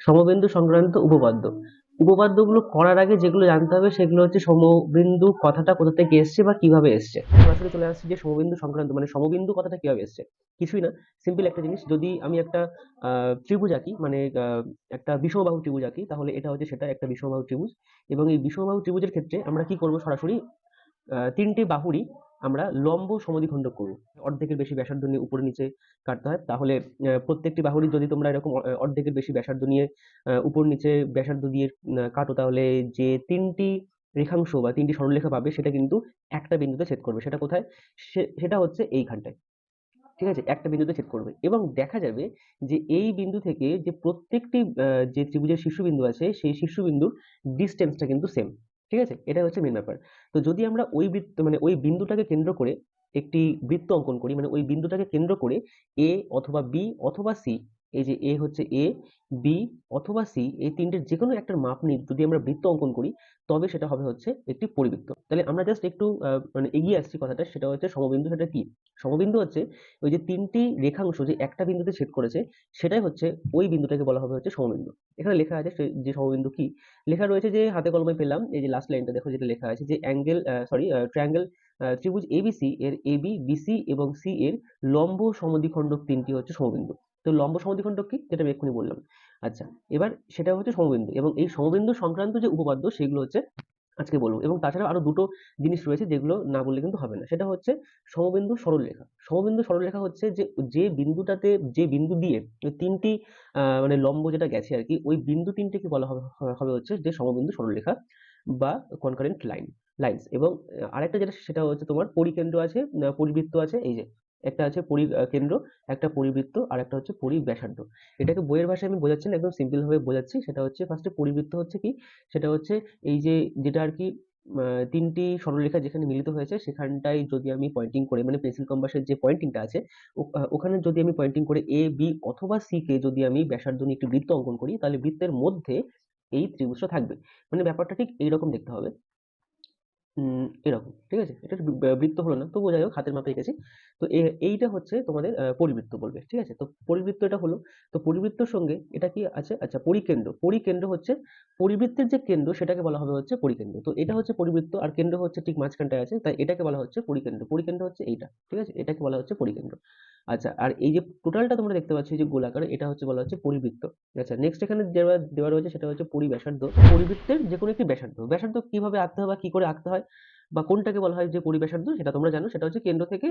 সমবিন্দু সংক্রান্ত উপপাদ্য। উপপাদ্যগুলো করার আগে যেগুলো জানতে হবে সেগুলো হচ্ছে সমবিন্দু কথাটা কোথা থেকে এসছে বা কিভাবে এসছে। সরাসরি চলে আসছে যে সমবিন্দু সংক্রান্ত মানে সমবিন্দু কথাটা কিভাবে এসছে। কিছুই না, সিম্পল একটা জিনিস। যদি আমি একটা ত্রিভুজ আঁকি মানে একটা বিষমবাহু ত্রিভুজ আঁকি, তাহলে এটা হচ্ছে সেটা একটা বিষমবাহু ত্রিভুজ। এবং এই বিষমবাহু ত্রিভুজের ক্ষেত্রে আমরা কি করব, সরাসরি তিনটে বাহুরই আমরা লম্ব সমদ্বিখণ্ডক করব। অর্ধেকের বেশি ব্যাসার্ধ নিয়ে উপরে নিচে কাটতে হয়, তাহলে প্রত্যেকটি বাহুরই যদি তোমরা এরকম অর্ধেকের বেশি ব্যাসার্ধ নিয়ে উপর নিচে ব্যাসার্ধ দিয়ে কাটো, তাহলে যে তিনটি রেখাংশ বা তিনটি সরলরেখা পাবে সেটা কিন্তু একটা বিন্দুতে ছেদ করবে। সেটা কোথায়? সেটা হচ্ছে এইখানটায়। ঠিক আছে, একটা বিন্দুতে ছেদ করবে এবং দেখা যাবে যে এই বিন্দু থেকে যে প্রত্যেকটি যে ত্রিভুজের শীর্ষবিন্দু আছে সেই শীর্ষবিন্দুর ডিস্টেন্সটা কিন্তু সেম। ঠিক আছে, এটা হচ্ছে মেন ব্যাপার। তো যদি আমরা ওই বৃত্ত মানে ওই বিন্দুটাকে কেন্দ্র করে একটি বৃত্ত অঙ্কন করি, মানে ওই বিন্দুটাকে কেন্দ্র করে এ অথবা বি অথবা সি, এই যে এ হচ্ছে এ, বি অথবা সি, এই তিনটের যে কোনো একটার মাপ নিয়ে যদি আমরা বৃত্ত অঙ্কন করি, তবে সেটা হবে হচ্ছে একটি পরিবৃত্ত। তাহলে আমরা জাস্ট একটু মানে এগিয়ে আসছি কথাটা, সেটা হচ্ছে সমবিন্দু। সেটা কি? সমবিন্দু হচ্ছে ওই যে তিনটি রেখাংশ যে একটা বিন্দুতে ছেদ করেছে, সেটাই হচ্ছে ওই বিন্দুটাকে বলা হবে হচ্ছে সমবিন্দু। এখানে লেখা আছে যে সমবিন্দু কি লেখা রয়েছে, যে হাতে কলমে পেলাম, এই যে লাস্ট লাইনটা দেখো, যেটা লেখা আছে যে অ্যাঙ্গেল ট্রায়াঙ্গেল ত্রিভুজ এবিসি এর এবি, বিসি এবং সি এর লম্ব সমদ্বিখণ্ডক তিনটি হচ্ছে সমবিন্দু। তো লম্ব সমদ্বিখণ্ডক কি, যেটা আমি এক্ষুনি বললাম। আচ্ছা, এবার সেটা হচ্ছে সমবিন্দু, এবং এই সমবিন্দু সংক্রান্ত যে উপপাদ্য সেগুলো হচ্ছে আজকে বলবো। এবং তাছাড়াও আরো দুটো জিনিস রয়েছে যেগুলো না বললে কিন্তু হবে না। সেটা হচ্ছে সমবিন্দু সরলরেখা। সমবিন্দু সরলরেখা হচ্ছে যে যে বিন্দুটাতে যে বিন্দু দিয়ে ওই তিনটি মানে লম্ব যেটা গেছে আর কি, ওই বিন্দু তিনটেকে বলা হবে হচ্ছে যে সমবিন্দু সরলরেখা বা কনকারেন্ট লাইনস। এবং আরেকটা যেটা সেটা হচ্ছে তোমার পরিকেন্দ্র আছে, পরিবৃত্ত আছে। এই যে একটা আছে কেন্দ্র, একটা পরিবৃত্ত, আর একটা হচ্ছে পরিব্যাসার্ধ। এটাকে বইয়ের ভাষায় আমি বোঝাচ্ছি না, একদম সিম্পল ভাবে বোঝাচ্ছি। সেটা হচ্ছে ফার্স্টে পরিবৃত্ত হচ্ছে কি, সেটা হচ্ছে এই যে যেটা আর কি তিনটি সরলরেখা যেখানে মিলিত হয়েছে সেখানটায় যদি আমি পয়েন্টিং করে, মানে পেন্সিল কম্পাসের যে পয়েন্টিংটা আছে ওখানে যদি আমি পয়েন্টিং করে এ বি অথবা সি কে যদি আমি ব্যাসার্ধ নিয়ে একটি বৃত্ত অঙ্কন করি, তাহলে বৃত্তের মধ্যে এই ত্রিভুজটা থাকবে। মানে ব্যাপারটা ঠিক এইরকম দেখতে হবে। এরকম। ঠিক আছে? এটা বৃত্ত হলো না, তবুও যাই হোক হাতের মাপে এঁকেছি। তো এইটা হচ্ছে তোমাদের পরিবৃত্ত বলবে। ঠিক আছে? তো পরিবৃত্ত এটা হলো। তো পরিবৃত্তর সঙ্গে এটা কি আছে? আচ্ছা, পরিকেন্দ্র। পরিকেন্দ্র হচ্ছে পরিবৃত্তের যে কেন্দ্র সেটাকে বলা হবে হচ্ছে পরিকেন্দ্র। তো এটা হচ্ছে পরিবৃত্ত, আর কেন্দ্র হচ্ছে ঠিক মাঝখানটায় আছে। তাই এটাকে বলা হচ্ছে পরিকেন্দ্র। পরিকেন্দ্র হচ্ছে এইটা। ঠিক আছে? এটাকে বলা হচ্ছে পরিকেন্দ্র। আচ্ছা, আর এই যে টোটালটা তোমরা দেখতে পাচ্ছ, এই যে গোলাকার, এটা হচ্ছে বলা হচ্ছে পরিবৃত্ত। আচ্ছা, নেক্সট এখানে দেওয়া দেওয়া রয়েছে সেটা হচ্ছে পরিব্যাসার্ধ। পরিবৃত্তের যেকোনো একটি ব্যাসার্ধ। ব্যাসার্ধ কিভাবে আঁকতে হয় বা কি করে আঁকতে হয় বা কোনটাকে বলা হয় যে পরিব্যাসার্ধ, সেটা তোমরা জানো। সেটা হচ্ছে কেন্দ্র থেকে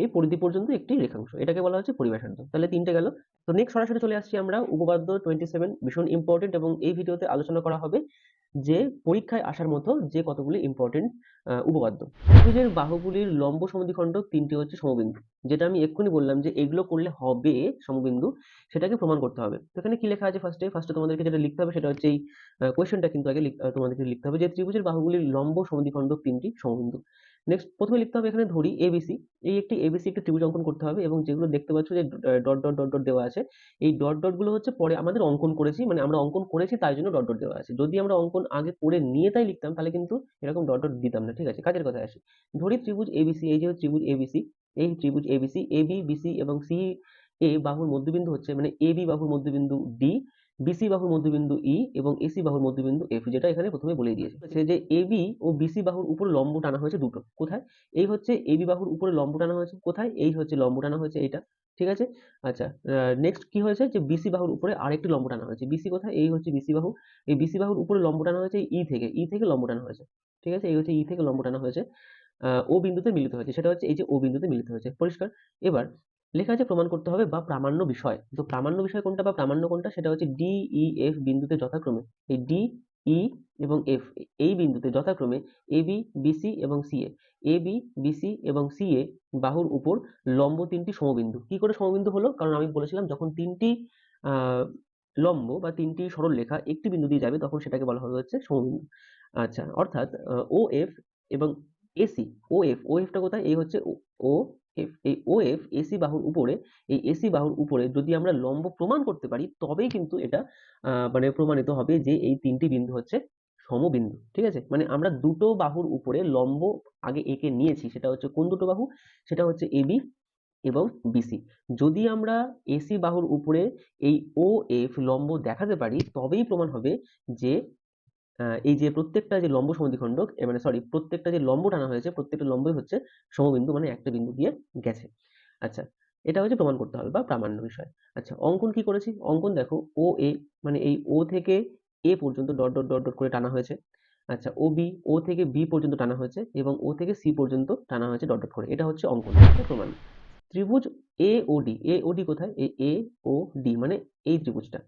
এই পরিধি পর্যন্ত একটি রেখাংশ, এটাকে বলা হচ্ছে পরিব্যাসার্ধ। তাহলে তিনটে গেল। তো নেক্সট সরাসরি চলে আসছি আমরা উপপাদ্য 27, ভীষণ ইম্পর্টেন্ট, এবং এই ভিডিওতে আলোচনা করা হবে যে পরীক্ষায় আসার মতো যে কতগুলি ইম্পর্টেন্ট উপপাদ্য। ত্রিভুজের বাহুগুলির লম্ব সমদ্বিখণ্ডক তিনটি হচ্ছে সমবিন্দু। যেটা আমি এক্ষুনি বললাম যে এগুলো করলে হবে সমবিন্দু, সেটাকে প্রমাণ করতে হবে। তো এখানে কি লেখা আছে? ফার্স্টে তোমাদেরকে যেটা লিখতে হবে সেটা হচ্ছে এই কোয়েশ্চেনটা কিন্তু আগে তোমাদেরকে লিখতে হবে যে ত্রিভুজের বাহুগুলির লম্ব সমদ্বিখণ্ডক তিনটি সমবিন্দু। নেক্সট প্রথমে লিখতে হবে এখানে ধরি এবিসি। এবিসি একটি ত্রিভুজ অঙ্কন করতে হবে, এবং যেগুলো দেখতে পাচ্ছ যে ডট ডট ডট ডট দেওয়া আছে, এই ডট ডট গুলো হচ্ছে পরে আমাদের অঙ্কন করেছি, মানে আমরা অঙ্কন করেছি তাই জন্য ডট ডট দেওয়া আছে। যদি আমরা অঙ্কন আগে করে নিয়ে তাই লিখতাম, তাহলে কিন্তু এরকম ডট ডট দিতাম না। ঠিক আছে, কাজের কথায় আসি। ধরি ত্রিভুজ এবিসি, এই যে ত্রিভুজ এবিসি, এই ত্রিভুজ এবিসি, এবি বিসি এবং সি এ বাহুর মধ্যবিন্দু হচ্ছে, মানে এবি বাহুর মধ্যবিন্দু ডি, বিসি বাহুর মধ্যবিন্দু ই এবং এসি বাহুর মধ্যবিন্দু এফ, যেটা এখানে প্রথমে বলে দিয়েছে যে এবি ও বিসি বাহুর উপর লম্ব টানা হয়েছে দুটো। কোথায়? এই হচ্ছে এবি বাহুর উপরে লম্ব টানা হয়েছে কোথায়? এই হচ্ছে লম্ব টানা হয়েছে এইটা। ঠিক আছে? আচ্ছা, নেক্সট কি হয়েছে যে বিসি বাহুর উপরে আরেকটি লম্ব টানা হয়েছে। বিসি কোথায়? এই হচ্ছে বিসি বাহু। এই বিসি বাহুর উপরে লম্ব টানা হয়েছে ই থেকে লম্ব টানা হয়েছে। ঠিক আছে? এই হচ্ছে ই থেকে লম্ব টানা হয়েছে। ও বিন্দুতে মিলিত হয়েছে, সেটা হচ্ছে এই যে ও বিন্দুতে মিলিত হয়েছে। পরিষ্কার? এবার লেখা আছে প্রমাণ করতে হবে বা প্রামাণ্য বিষয়। তো প্রামাণ্য বিষয় কোনটা বা প্রামাণ্য কোনটা, সেটা হচ্ছে ডি ই এফ বিন্দুতে যথাক্রমে এই ডি ই এবং এফ, এই বিন্দুতে যথাক্রমে এবি বিসি এবং সিএ, এবি বিসি এবং সিএ বাহুর উপর লম্ব তিনটি সমবিন্দু। কি করে সমবিন্দু হলো? কারণ আমি বলেছিলাম যখন তিনটি আহ লম্ব বা তিনটি সরল রেখা একটি বিন্দু দিয়ে যাবে তখন সেটাকে বলা হবে হচ্ছে সমবিন্দু। আচ্ছা, অর্থাৎ ও এফ এবং এসি, ও এফটা কোথায়? এই হচ্ছে ও এফ। এই ও এফ এসি বাহুর উপরে, এই এসি বাহুর উপরে যদি আমরা লম্ব প্রমাণ করতে পারি, তবেই কিন্তু এটা মানে প্রমাণিত হবে যে এই তিনটি বিন্দু হচ্ছে সমবিন্দু। ঠিক আছে? মানে আমরা দুটো বাহুর উপরে লম্ব আগে এঁকে নিয়েছি, সেটা হচ্ছে কোন দুটো বাহু? সেটা হচ্ছে এবি এবং বিসি। যদি আমরা এসি বাহুর উপরে এই ও এফ লম্ব দেখাতে পারি তবেই প্রমাণ হবে যে এই যে প্রত্যেকটা যে লম্ব সমদ্বিখণ্ডক মানে সরি প্রত্যেকটা যে লম্ব টানা হয়েছে প্রত্যেকটা লম্বই হচ্ছে সমবিন্দু, মানে একটা বিন্দু দিয়ে গেছে। আচ্ছা, এটা হচ্ছে প্রমাণ করতে হবে বা প্রামাণ্য বিষয়। আচ্ছা, অঙ্কন কি করেছি? অঙ্কন দেখো, ও এ মানে এই ও থেকে এ পর্যন্ত ডট ডট ডট ডট করে টানা হয়েছে। আচ্ছা, ও বি, ও থেকে বি পর্যন্ত টানা হয়েছে এবং ও থেকে সি পর্যন্ত টানা হয়েছে ডট ডট করে। এটা হচ্ছে অঙ্কন, প্রমাণ। ত্রিভুজ এ ও ডি, এ ও ডি কোথায়? এই এ ও ডি মানে এই ত্রিভুজটা,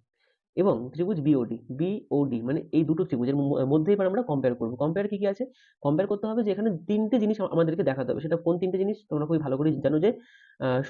এবং ত্রিভুজ বিওডি, বিওডি মানে এই দুটো ত্রিভুজের মধ্যে এবার আমরা কম্পেয়ার করবো। কম্পেয়ার কি কি আছে? কম্পেয়ার করতে হবে যে এখানে তিনটে জিনিস আমাদেরকে দেখাতে হবে। সেটা কোন তিনটে জিনিস? তোমরা খুবই ভালো করে জানো যে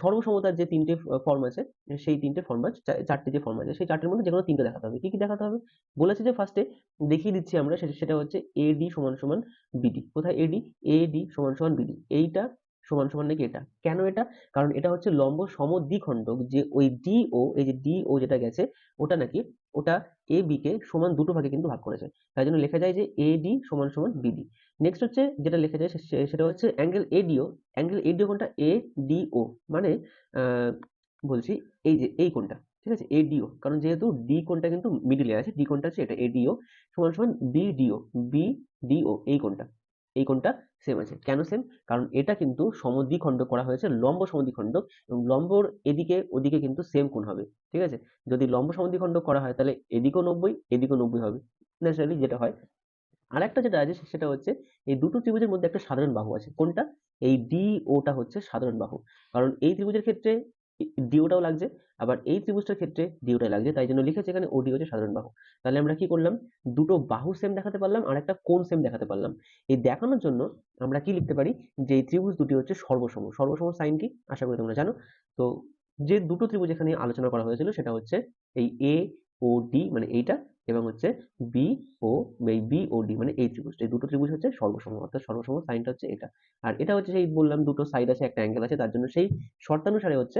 সর্বসমতার যে তিনটে ফর্ম আছে, সেই তিনটে ফর্ম আছে, চারটে যে ফর্ম আছে সেই চারটের মধ্যে যেকোনো তিনটে দেখাতে হবে। কি কি দেখাতে হবে বলেছে যে ফার্স্টে দেখিয়ে দিচ্ছি আমরা, সেটা হচ্ছে এডি সমান সমান বিডি। কোথায় এডি? এডি সমান সমান বিডি, এইটা সমান সমান নাকি এটা। কেন এটা? কারণ এটা হচ্ছে লম্ব সমদ্বিখণ্ডক, যে ওই ডিও, এই যে ডিও যেটা গেছে ওটা নাকি, ওটা এ বি কে সমান দুটো ভাগে কিন্তু ভাগ করেছে। তাই জন্য লেখা যায় যে এডি সমান সমান বিডি। নেক্সট হচ্ছে যেটা লেখা যায় সেটা হচ্ছে অ্যাঙ্গেল এডিও। অ্যাঙ্গেল এডিও কোনটা? এ ডিও মানে আহ, বলছি এই যে এই কোনটা, ঠিক আছে, এডিও, কারণ যেহেতু ডি কোনটা কিন্তু মিডিলে আছে, ডি কোনটা আছে এটা এডিও সমান সমান বিডিও, বিডিও এই কোনটা, এই কোনটা সেম আছে। কেন সেম? কারণ এটা কিন্তু সমদ্বিখণ্ডক করা হয়েছে, লম্ব সমদ্বিখণ্ডক, এবং লম্বর এদিকে ওদিকে কিন্তু সেম কোণ হবে, ঠিক আছে। যদি লম্ব সমদ্বিখণ্ডক করা হয় তাহলে এদিকেও 90 এদিকেও 90 হবে, ন্যাচারালি যেটা হয়। আরেকটা যেটা আছে সেটা হচ্ছে এই দুটো ত্রিভুজের মধ্যে একটা সাধারণ বাহু আছে। কোনটা? এই ডি ওটা হচ্ছে সাধারণ বাহু, কারণ এই ত্রিভুজের ক্ষেত্রে ডিওটাও লাগছে, আবার এই ত্রিভুজটার ক্ষেত্রে ডিওটাই লাগছে, তাই জন্য লিখেছে এখানে ওডি হচ্ছে সাধারণ বাহু। তাহলে আমরা কি করলাম? দুটো বাহু সেম দেখাতে পারলাম আর একটা কোণ সেম দেখাতে পারলাম। এই দেখানোর জন্য আমরা কি লিখতে পারি যে এই ত্রিভুজ দুটি হচ্ছে সর্বসম। সর্বসম সাইন কি? আশা করি তোমরা জানো। তো যে দুটো ত্রিভুজ এখানে আলোচনা করা হয়েছিল সেটা হচ্ছে এই এ ও ডি মানে এইটা, এবং হচ্ছে বি ও এই বি ও ডি মানে এই ত্রিভুজটা। এই দুটো ত্রিভুজ হচ্ছে সর্বসম, অর্থাৎ সর্বসম সাইনটা হচ্ছে এটা। আর এটা হচ্ছে সেই বললাম দুটো সাইড আছে একটা অ্যাঙ্গেল আছে, তার জন্য সেই শর্তানুসারে হচ্ছে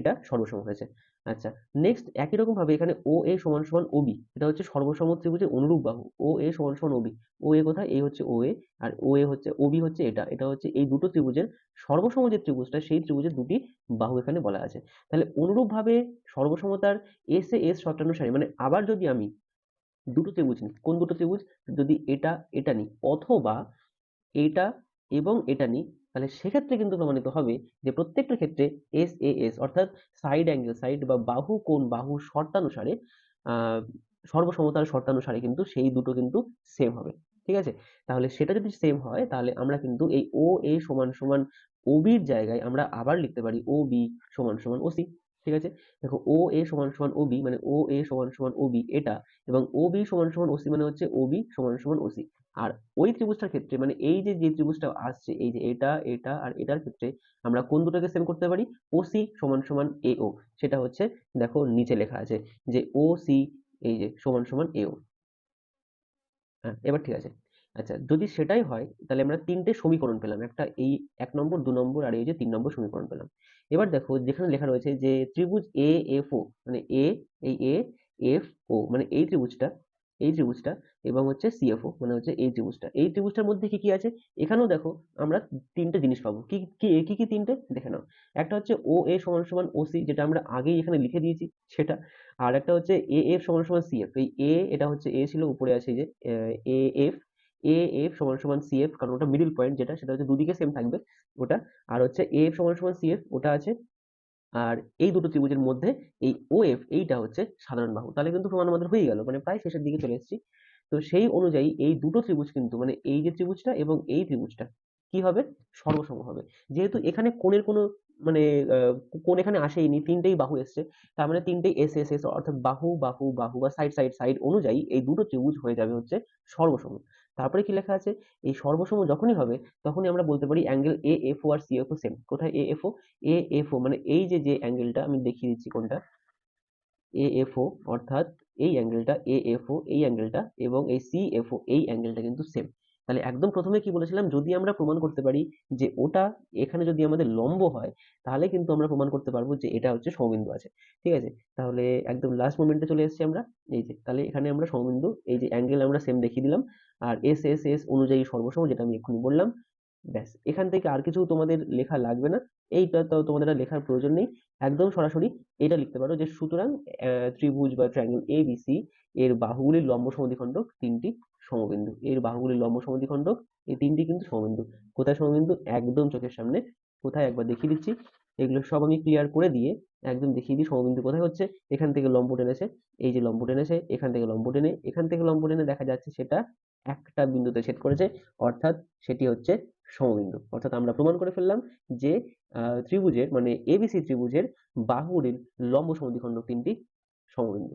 এটা সর্বসম হয়েছে। আচ্ছা, নেক্সট একই রকম ভাবে এখানে ও এ সমান সমান ও বি, এটা হচ্ছে সর্বসম ত্রিভুজের অনুরূপ বাহু। ও এ সমান সমান ও বি, ও এ কোথায়? এই হচ্ছে ও এ, আর ও এ হচ্ছে ও বি হচ্ছে এটা। এটা হচ্ছে এই দুটো ত্রিভুজের সর্বসম যে ত্রিভুজটা সেই ত্রিভুজের দুটি বাহু এখানে বলা আছে। তাহলে অনুরূপ ভাবে সর্বসমতার এস এ এস শর্তানুসারে, মানে আবার যদি আমি দুটো ত্রিভুজ নিই, কোন দুটো ত্রিভুজ? যদি এটা এটা নিই অথবা এটা এবং এটা নিই, তাহলে সেক্ষেত্রে কিন্তু প্রমাণিত হবে যে প্রত্যেকটা ক্ষেত্রে এস এ এস অর্থাৎ সাইড অ্যাঙ্গেল, সাইড বা বাহু কোণ বাহু শর্তানুসারে আহ সর্বসমতার শর্তানুসারে কিন্তু সেই দুটো কিন্তু সেম হবে, ঠিক আছে। তাহলে সেটা যদি সেম হয় তাহলে আমরা কিন্তু এই ও এ সমান সমান ও বির জায়গায় আমরা আবার লিখতে পারি ও বি সমান সমান ও সি, ঠিক আছে। দেখো, ও এ সমান সমান ও বি মানে ও এ সমান সমান ও বি এটা, এবং ও বি সমান সমান ও সি মানে হচ্ছে ও বি সমান সমান ও সি। আর ওই ত্রিভুজটার ক্ষেত্রে মানে এই যে যে ত্রিভুজটা আসছে এই যে এটা এটা আর এটার ক্ষেত্রে আমরা কোন দুটোকে সেম করতে পারি? ওসি সমান সমান এও, সেটা হচ্ছে দেখো নিচে লেখা আছে যে ও সি এই যে সমান সমান এও। হ্যাঁ, এবার ঠিক আছে। আচ্ছা, যদি সেটাই হয় তাহলে আমরা তিনটে সমীকরণ পেলাম, একটা এই 1 নম্বর 2 নম্বর আর এই যে 3 নম্বর সমীকরণ পেলাম। এবার দেখো যেখানে লেখা রয়েছে যে ত্রিভুজ এ এফ ও মানে এ, এই এ এফ ও মানে এই ত্রিভুজটা, এই ত্রিভুজটা, এবং হচ্ছে সিএফও মানে হচ্ছে এই ত্রিভুজটা, এই ত্রিভুজটার মধ্যে কি কি আছে? এখানেও দেখো আমরা তিনটে জিনিস পাবো। কি কি কি কি তিনটে দেখে নাও। একটা হচ্ছে ও এ সমান সমান ও সি, যেটা আমরা আগেই এখানে লিখে দিয়েছি সেটা। আর একটা হচ্ছে এ এফ সমান সমান সিএফ, এই এ এটা হচ্ছে এ ছিল উপরে আছে এই যে এ এফ, এ এফ সমান সমান সিএফ, কারণ ওটা মিডল পয়েন্ট যেটা সেটা হচ্ছে দুদিকে সেম থাকবে ওটা। আর হচ্ছে এ এফ সমান সমান সিএফ ওটা আছে। আর এই দুটো ত্রিভুজের মধ্যে এই ও এফ এইটা হচ্ছে সাধারণ বাহু। তাহলে কিন্তু প্রমাণ আমাদের হয়ে গেল, মানে প্রায় শেষের দিকে চলে এসেছি। তো সেই অনুযায়ী এই দুটো ত্রিভুজ কিন্তু মানে এই যে ত্রিভুজটা এবং এই ত্রিভুজটা কি হবে? সর্বসম হবে। যেহেতু এখানে কোণের কোনো মানে কোণ এখানে আসেইনি, তিনটেই বাহু এসছে, তার মানে তিনটেই এস এস এস অর্থাৎ বাহু বাহু বাহু বা সাইড সাইড সাইড অনুযায়ী এই দুটো ত্রিভুজ হয়ে যাবে হচ্ছে সর্বসম। তারপরে কি লেখা আছে? এই সর্বসম যখনই হবে তখনই আমরা বলতে পারি অ্যাঙ্গেল এ এফ ও আর সি এফ ও সেম। কোথায় A F O? A F ও মানে এই যে যে অ্যাঙ্গেলটা আমি দেখিয়ে দিচ্ছি কোনটা, এএফও অর্থাৎ এই অ্যাঙ্গেলটা এএফও এই অ্যাঙ্গেলটা এবং এই সিএফও এই অ্যাঙ্গেলটা কিন্তু সেম। তাহলে একদম প্রথমে কি বলেছিলাম, যদি আমরা প্রমাণ করতে পারি যে ওটা এখানে যদি আমাদের লম্ব হয় তাহলে কিন্তু আমরা প্রমাণ করতে পারবো যে এটা হচ্ছে সমবিন্দু আছে, ঠিক আছে। তাহলে একদম লাস্ট মোমেন্টে চলে এসেছি আমরা। এই যে তাহলে এখানে আমরা সমবিন্দু এই যে অ্যাঙ্গেল আমরা সেম দেখিয়ে দিলাম, আর এস এস এস অনুযায়ী সর্বসম যেটা আমি এক্ষুনি বললাম। ব্যাস, এখান থেকে আর কিছু তোমাদের লেখা লাগবে না। এইটা তো তোমাদের আর লেখার প্রয়োজন নেই। একদম সরাসরি এটা লিখতে পারো যে সুতরাং ত্রিভুজ বা ট্রায়াঙ্গেল এবিসি এর বাহুগুলির লম্ব সমদ্বিখণ্ডক তিনটি সমবিন্দু। এর বাহুগুলির লম্ব সমদ্বিখণ্ডক এই তিনটি কিন্তু সমবিন্দু। কোথায় সমবিন্দু? একদম চোখের সামনে। কোথায় একবার দেখিয়ে দিচ্ছি। এগুলো সব আমি ক্লিয়ার করে দিয়ে একদম দেখিয়ে দিই সমবিন্দু কোথায় হচ্ছে। এখান থেকে লম্ব টেনেছে, এই যে লম্ব টেনেছে, এখান থেকে লম্ব টেনে, এখান থেকে লম্ব টেনে দেখা যাচ্ছে সেটা একটা বিন্দুতে ছেদ করেছে, অর্থাৎ সেটি হচ্ছে সমবিন্দু। অর্থাৎ আমরা প্রমাণ করে ফেললাম যে ত্রিভুজের মানে এবিসি ত্রিভুজের বাহুগুলির লম্ব সমদ্বিখণ্ডক তিনটি সমবিন্দু।